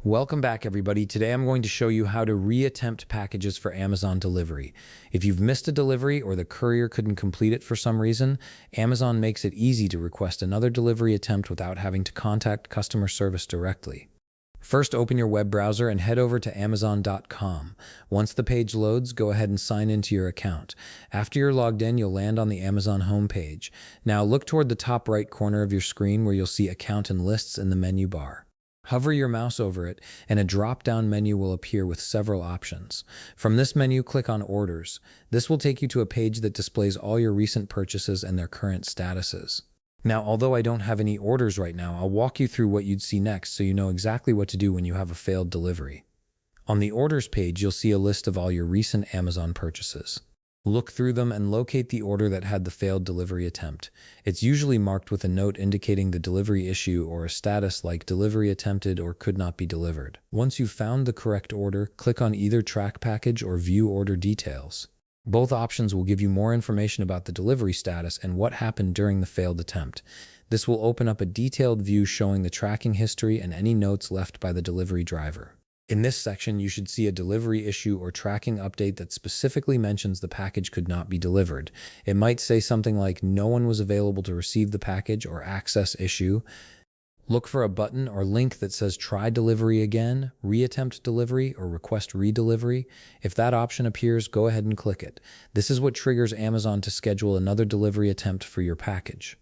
Welcome back, everybody. Today I'm going to show you how to reattempt packages for Amazon delivery. If you've missed a delivery or the courier couldn't complete it for some reason, Amazon makes it easy to request another delivery attempt without having to contact customer service directly. First, open your web browser and head over to Amazon.com. Once the page loads, go ahead and sign into your account. After you're logged in, you'll land on the Amazon homepage. Now look toward the top right corner of your screen where you'll see Account and Lists in the menu bar. Hover your mouse over it, and a drop-down menu will appear with several options. From this menu, click on Orders. This will take you to a page that displays all your recent purchases and their current statuses. Now, although I don't have any orders right now, I'll walk you through what you'd see next so you know exactly what to do when you have a failed delivery. On the Orders page, you'll see a list of all your recent Amazon purchases. Look through them and locate the order that had the failed delivery attempt. It's usually marked with a note indicating the delivery issue or a status like delivery attempted or could not be delivered. Once you've found the correct order, click on either Track Package or View Order Details. Both options will give you more information about the delivery status and what happened during the failed attempt. This will open up a detailed view showing the tracking history and any notes left by the delivery driver. In this section, you should see a delivery issue or tracking update that specifically mentions the package could not be delivered. It might say something like no one was available to receive the package or access issue. Look for a button or link that says try delivery again, reattempt delivery, or request redelivery. If that option appears, go ahead and click it. This is what triggers Amazon to schedule another delivery attempt for your package.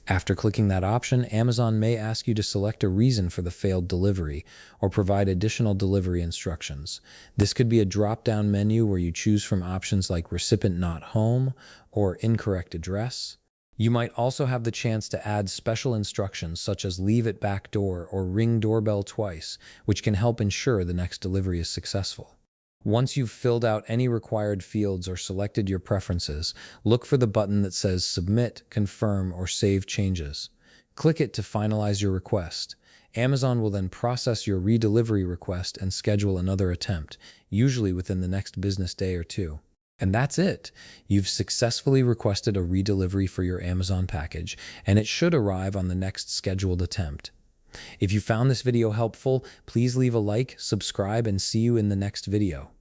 After clicking that option, Amazon may ask you to select a reason for the failed delivery or provide additional delivery instructions. This could be a drop-down menu where you choose from options like recipient not home or incorrect address. You might also have the chance to add special instructions such as leave at back door or ring doorbell twice, which can help ensure the next delivery is successful. Once you've filled out any required fields or selected your preferences, look for the button that says Submit, Confirm, or Save Changes. Click it to finalize your request. Amazon will then process your redelivery request and schedule another attempt, usually within the next business day or two. And that's it. You've successfully requested a redelivery for your Amazon package, and it should arrive on the next scheduled attempt. If you found this video helpful, please leave a like, subscribe, and see you in the next video.